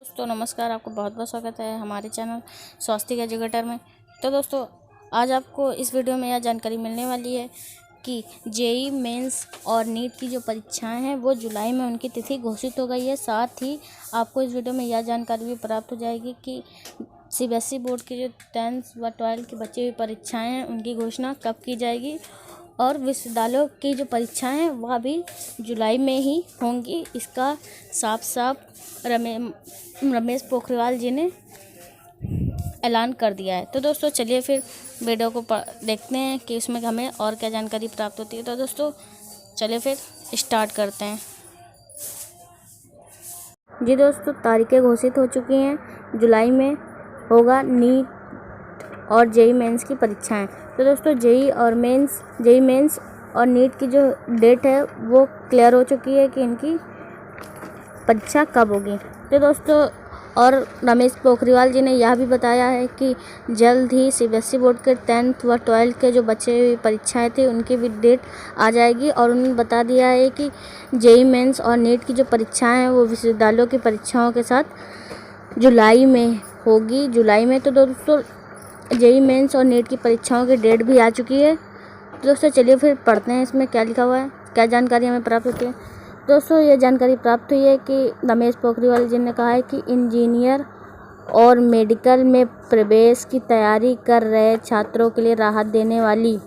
दोस्तों नमस्कार, आपको बहुत बहुत स्वागत है हमारे चैनल स्वास्तिक एजुकेटर में। तो दोस्तों आज आपको इस वीडियो में यह जानकारी मिलने वाली है कि जेई मेंस और नीट की जो परीक्षाएं हैं वो जुलाई में उनकी तिथि घोषित हो गई है। साथ ही आपको इस वीडियो में यह जानकारी भी प्राप्त हो जाएगी कि सीबीएसई बोर्ड की जो 10th व 12th की बची हुई परीक्षाएँ हैं उनकी घोषणा कब की जाएगी और विश्वविद्यालयों की जो परीक्षाएं हैं वह भी जुलाई में ही होंगी। इसका साफ साफ रमेश पोखरियाल जी ने ऐलान कर दिया है। तो दोस्तों चलिए फिर वीडियो को देखते हैं कि उसमें हमें और क्या जानकारी प्राप्त होती है। तो दोस्तों चलिए फिर स्टार्ट करते हैं। जी दोस्तों, तारीखें घोषित हो चुकी हैं। जुलाई में होगा नीट और जेई मेंस की परीक्षाएं। तो दोस्तों जेई मेंस और नीट की जो डेट है वो क्लियर हो चुकी है कि इनकी परीक्षा कब होगी। तो दोस्तों और रमेश पोखरियाल जी ने यह भी बताया है कि जल्द ही सीबीएसई बोर्ड के 10th व 12th के जो बचे हुए परीक्षाएं थी उनकी भी डेट आ जाएगी। और उन्होंने बता दिया है कि जेई मेंस और नीट की जो परीक्षाएं हैं वो विश्वविद्यालयों की परीक्षाओं के साथ जुलाई में होगी। जुलाई में तो दोस्तों जेई मेंस और नीट की परीक्षाओं की डेट भी आ चुकी है। दोस्तों चलिए फिर पढ़ते हैं इसमें क्या लिखा हुआ है, क्या जानकारी हमें प्राप्त होती है। दोस्तों ये जानकारी प्राप्त हुई है कि रमेश पोखरियाल जी ने कहा है कि इंजीनियर और मेडिकल में प्रवेश की तैयारी कर रहे छात्रों के लिए राहत देने वाली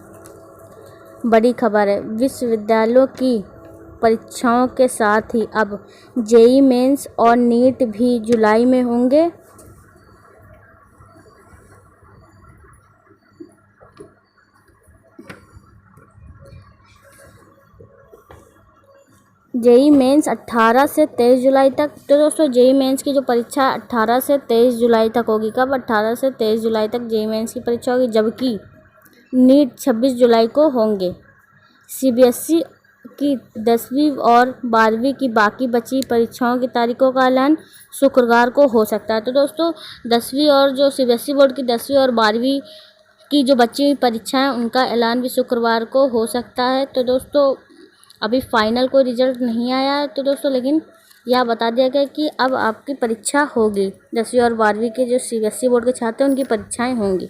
बड़ी खबर है। विश्वविद्यालयों की परीक्षाओं के साथ ही अब जेई मेंस और नीट भी जुलाई में होंगे। जेई मेंस 18 से 23 जुलाई तक। तो दोस्तों जेई मेंस की जो परीक्षा 18 से 23 जुलाई तक होगी। कब? 18 से 23 जुलाई तक जेई मेंस की परीक्षा होगी, जबकि नीट 26 जुलाई को होंगे। सीबीएसई की 10वीं और 12वीं की बाकी बची परीक्षाओं की तारीखों का ऐलान शुक्रवार को हो सकता है। तो दोस्तों 10वीं और जो सीबीएसई बोर्ड की 10वीं और 12वीं की जो बची हुई परीक्षाएं उनका ऐलान भी शुक्रवार को हो सकता है। तो दोस्तों अभी फाइनल कोई रिजल्ट नहीं आया है। तो दोस्तों लेकिन यह बता दिया गया कि अब आपकी परीक्षा होगी। 10वीं और 12वीं के जो सीबीएसई बोर्ड के छात्र हैं उनकी परीक्षाएं होंगी।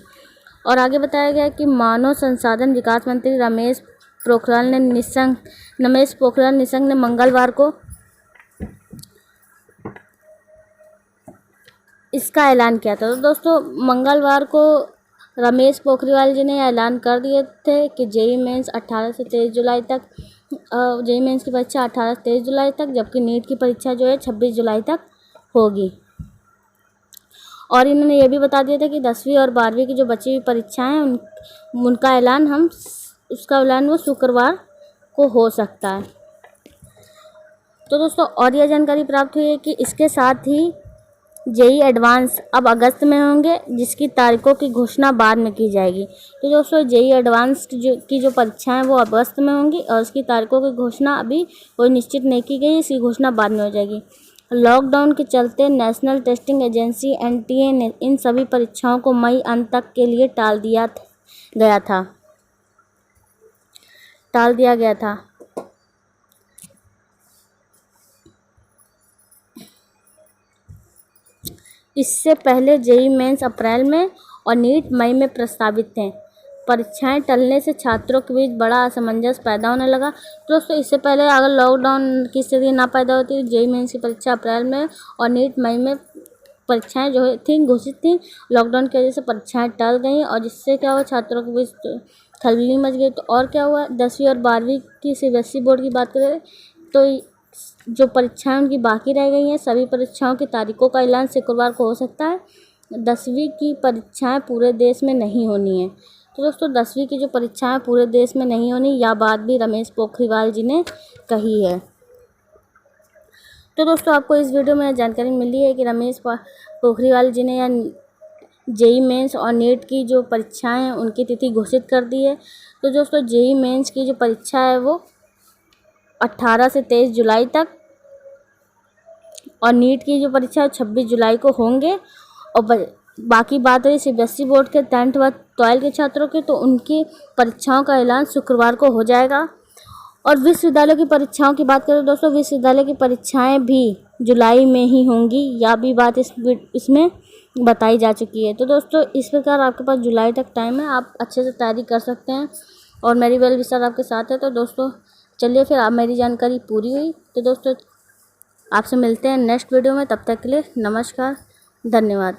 और आगे बताया गया कि मानव संसाधन विकास मंत्री रमेश पोखरियाल निशंक ने मंगलवार को इसका ऐलान किया था। तो दोस्तों मंगलवार को रमेश पोखरियाल जी ने ऐलान कर दिए थे कि जेई मेंस 18 से 23 जुलाई तक, जेई मेंस की परीक्षा 18 से 23 जुलाई तक, जबकि नीट की परीक्षा जो है 26 जुलाई तक होगी। और इन्होंने ये भी बता दिया था कि 10वीं और 12वीं की जो बची हुई परीक्षाएं हैं उसका ऐलान वो शुक्रवार को हो सकता है। तो दोस्तों और यह जानकारी प्राप्त हुई है कि इसके साथ ही जेई एडवांस अब अगस्त में होंगे, जिसकी तारीखों की घोषणा बाद में की जाएगी। तो दोस्तों जेई एडवांस की जो परीक्षाएं वो अगस्त में होंगी और उसकी तारीखों की घोषणा अभी कोई निश्चित नहीं की गई, इसकी घोषणा बाद में हो जाएगी। लॉकडाउन के चलते नेशनल टेस्टिंग एजेंसी एनटीए ने इन सभी परीक्षाओं को मई अंत तक के लिए टाल दिया गया था। इससे पहले जेई मेंस अप्रैल में और नीट मई में प्रस्तावित थे। परीक्षाएं टलने से छात्रों के बीच बड़ा असमंजस पैदा होने लगा। दोस्तों इससे पहले अगर लॉकडाउन की स्थिति ना पैदा होती तो जेई मेंस की परीक्षा अप्रैल में और नीट मई में परीक्षाएं जो थी घोषित थी। लॉकडाउन की वजह से परीक्षाएं टल गई और जिससे क्या हुआ, छात्रों के बीच खलबली मच गई। तो और क्या हुआ, 10वीं और 12वीं की सीबीएसई बोर्ड की बात करें तो जो परीक्षाएं उनकी बाकी रह गई हैं, सभी परीक्षाओं की तारीखों का ऐलान शुक्रवार को हो सकता है। 10वीं की परीक्षाएं पूरे देश में नहीं होनी है। तो दोस्तों 10वीं की जो परीक्षाएं पूरे देश में नहीं होनी, यह बात भी रमेश पोखरियाल जी ने कही है। तो दोस्तों आपको इस वीडियो में जानकारी मिली है कि रमेश पोखरियाल जी ने जेई मेंस और नीट की जो परीक्षाएं हैं उनकी तिथि घोषित कर दी है। तो दोस्तों जेई मेंस की जो परीक्षा है वो 18 से 23 जुलाई तक और नीट की जो परीक्षा है 26 जुलाई को होंगे। और बाकी बात रही सीबीएसई बोर्ड के 10th व 12th के छात्रों की, तो उनकी परीक्षाओं का ऐलान शुक्रवार को हो जाएगा। और विश्वविद्यालय की परीक्षाओं की बात करें दोस्तों, विश्वविद्यालय की परीक्षाएं भी जुलाई में ही होंगी, या भी बात इसमें बताई जा चुकी है। तो दोस्तों इस प्रकार आपके पास जुलाई तक टाइम है, आप अच्छे से तैयारी कर सकते हैं और मेरी वेल विशर आपके साथ है। तो दोस्तों चलिए फिर, आप मेरी जानकारी पूरी हुई। तो दोस्तों आपसे मिलते हैं नेक्स्ट वीडियो में, तब तक के लिए नमस्कार, धन्यवाद।